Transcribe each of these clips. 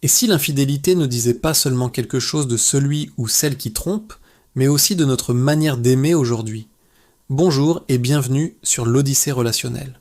Et si l'infidélité ne disait pas seulement quelque chose de celui ou celle qui trompe, mais aussi de notre manière d'aimer aujourd'hui? Bonjour et bienvenue sur l'Odyssée relationnelle.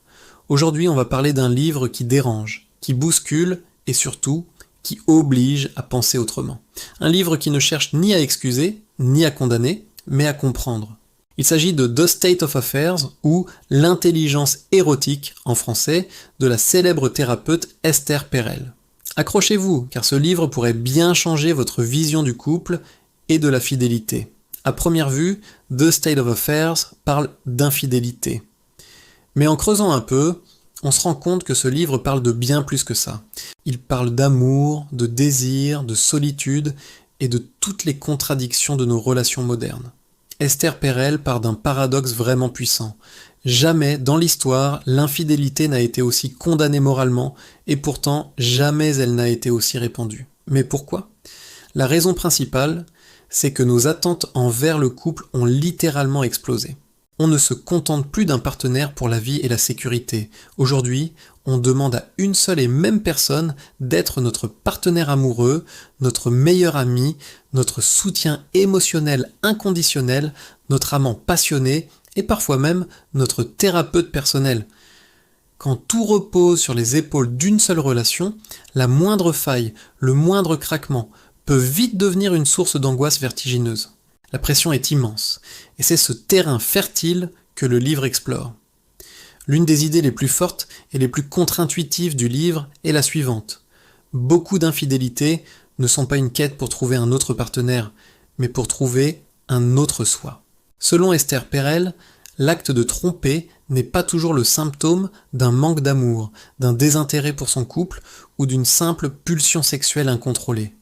Aujourd'hui, on va parler d'un livre qui dérange, qui bouscule et surtout qui oblige à penser autrement. Un livre qui ne cherche ni à excuser, ni à condamner, mais à comprendre. Il s'agit de The State of Affairs ou L'intelligence érotique en français de la célèbre thérapeute Esther Perel. Accrochez-vous, car ce livre pourrait bien changer votre vision du couple et de la fidélité. À première vue, The State of Affairs parle d'infidélité. Mais en creusant un peu, on se rend compte que ce livre parle de bien plus que ça. Il parle d'amour, de désir, de solitude et de toutes les contradictions de nos relations modernes. Esther Perel part d'un paradoxe vraiment puissant. Jamais dans l'histoire, l'infidélité n'a été aussi condamnée moralement et pourtant jamais elle n'a été aussi répandue. Mais pourquoi ? La raison principale, c'est que nos attentes envers le couple ont littéralement explosé. On ne se contente plus d'un partenaire pour la vie et la sécurité. Aujourd'hui, on demande à une seule et même personne d'être notre partenaire amoureux, notre meilleur ami, notre soutien émotionnel inconditionnel, notre amant passionné et parfois même notre thérapeute personnel. Quand tout repose sur les épaules d'une seule relation, la moindre faille, le moindre craquement peut vite devenir une source d'angoisse vertigineuse. La pression est immense, et c'est ce terrain fertile que le livre explore. L'une des idées les plus fortes et les plus contre-intuitives du livre est la suivante. Beaucoup d'infidélités ne sont pas une quête pour trouver un autre partenaire, mais pour trouver un autre soi. Selon Esther Perel, l'acte de tromper n'est pas toujours le symptôme d'un manque d'amour, d'un désintérêt pour son couple ou d'une simple pulsion sexuelle incontrôlée.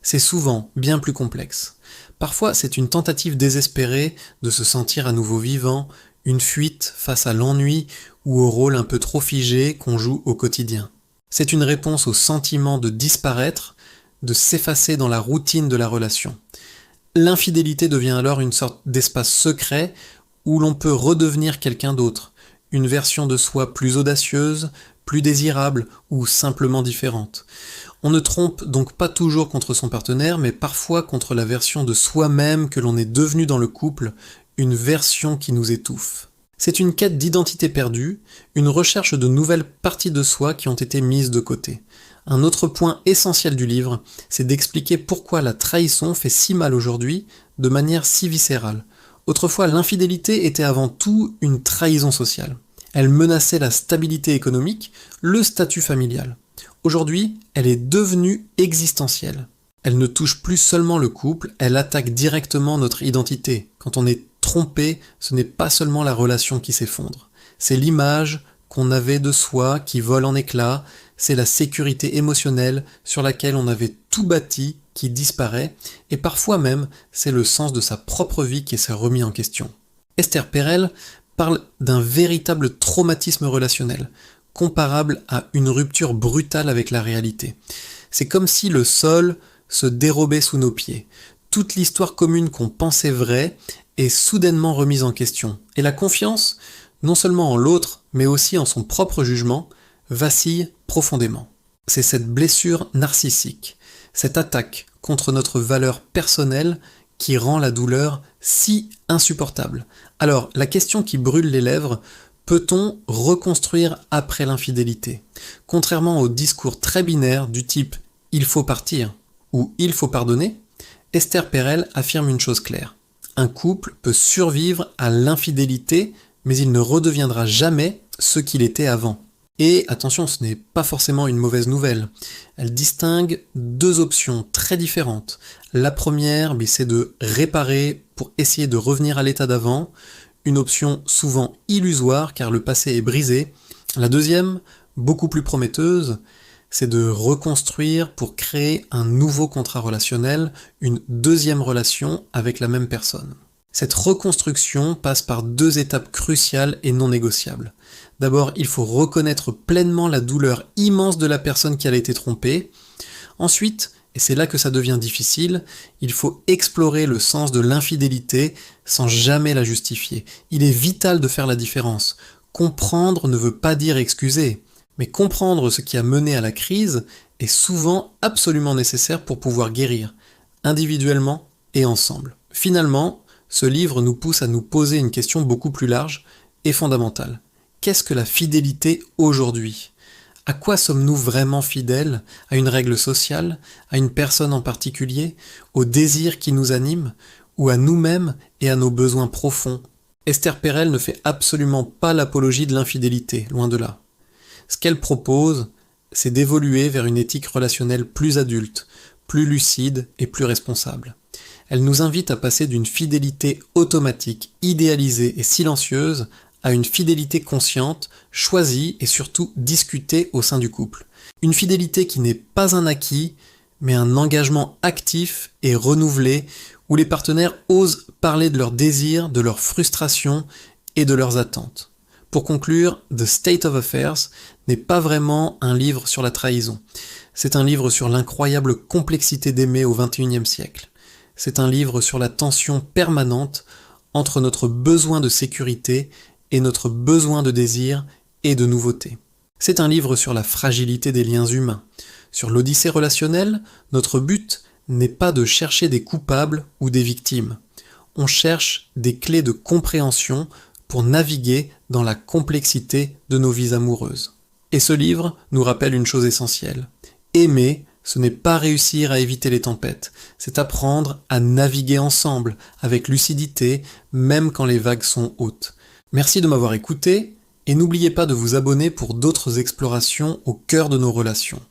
C'est souvent bien plus complexe. Parfois, c'est une tentative désespérée de se sentir à nouveau vivant, une fuite face à l'ennui ou au rôle un peu trop figé qu'on joue au quotidien. C'est une réponse au sentiment de disparaître, de s'effacer dans la routine de la relation. L'infidélité devient alors une sorte d'espace secret où l'on peut redevenir quelqu'un d'autre, une version de soi plus audacieuse, plus désirable ou simplement différente. On ne trompe donc pas toujours contre son partenaire, mais parfois contre la version de soi-même que l'on est devenu dans le couple, une version qui nous étouffe. C'est une quête d'identité perdue, une recherche de nouvelles parties de soi qui ont été mises de côté. Un autre point essentiel du livre, c'est d'expliquer pourquoi la trahison fait si mal aujourd'hui, de manière si viscérale. Autrefois, l'infidélité était avant tout une trahison sociale. Elle menaçait la stabilité économique, le statut familial. Aujourd'hui, elle est devenue existentielle. Elle ne touche plus seulement le couple, elle attaque directement notre identité. Quand on est trompé, ce n'est pas seulement la relation qui s'effondre. C'est l'image qu'on avait de soi qui vole en éclats, c'est la sécurité émotionnelle sur laquelle on avait tout bâti qui disparaît, et parfois même, c'est le sens de sa propre vie qui s'est remis en question. Esther Perel parle d'un véritable traumatisme relationnel, comparable à une rupture brutale avec la réalité. C'est comme si le sol se dérobait sous nos pieds. Toute l'histoire commune qu'on pensait vraie est soudainement remise en question. Et la confiance, non seulement en l'autre, mais aussi en son propre jugement, vacille profondément. C'est cette blessure narcissique, cette attaque contre notre valeur personnelle qui rend la douleur si insupportable. Alors, la question qui brûle les lèvres, peut-on reconstruire après l'infidélité ? Contrairement au discours très binaire du type « il faut partir » ou « il faut pardonner », Esther Perel affirme une chose claire. Un couple peut survivre à l'infidélité, mais il ne redeviendra jamais ce qu'il était avant. Et attention, ce n'est pas forcément une mauvaise nouvelle. Elle distingue deux options très différentes. La première, c'est de réparer pour essayer de revenir à l'état d'avant, une option souvent illusoire car le passé est brisé. La deuxième, beaucoup plus prometteuse, c'est de reconstruire pour créer un nouveau contrat relationnel, une deuxième relation avec la même personne. Cette reconstruction passe par deux étapes cruciales et non négociables. D'abord, il faut reconnaître pleinement la douleur immense de la personne qui a été trompée. Ensuite, et c'est là que ça devient difficile, il faut explorer le sens de l'infidélité sans jamais la justifier. Il est vital de faire la différence. Comprendre ne veut pas dire excuser, mais comprendre ce qui a mené à la crise est souvent absolument nécessaire pour pouvoir guérir, individuellement et ensemble. Finalement, ce livre nous pousse à nous poser une question beaucoup plus large et fondamentale. Qu'est-ce que la fidélité aujourd'hui ? À quoi sommes-nous vraiment fidèles ? À une règle sociale ? À une personne en particulier ? Au désir qui nous anime ? Ou à nous-mêmes et à nos besoins profonds ? Esther Perel ne fait absolument pas l'apologie de l'infidélité, loin de là. Ce qu'elle propose, c'est d'évoluer vers une éthique relationnelle plus adulte, plus lucide et plus responsable. Elle nous invite à passer d'une fidélité automatique, idéalisée et silencieuse à une fidélité consciente, choisie et surtout discutée au sein du couple. Une fidélité qui n'est pas un acquis, mais un engagement actif et renouvelé où les partenaires osent parler de leurs désirs, de leurs frustrations et de leurs attentes. Pour conclure, The State of Affairs n'est pas vraiment un livre sur la trahison. C'est un livre sur l'incroyable complexité d'aimer au XXIe siècle. C'est un livre sur la tension permanente entre notre besoin de sécurité et notre besoin de désir et de nouveauté. C'est un livre sur la fragilité des liens humains. Sur l'odyssée relationnelle, notre but n'est pas de chercher des coupables ou des victimes. On cherche des clés de compréhension pour naviguer dans la complexité de nos vies amoureuses. Et ce livre nous rappelle une chose essentielle. Aimer, ce n'est pas réussir à éviter les tempêtes, c'est apprendre à naviguer ensemble, avec lucidité, même quand les vagues sont hautes. Merci de m'avoir écouté, et n'oubliez pas de vous abonner pour d'autres explorations au cœur de nos relations.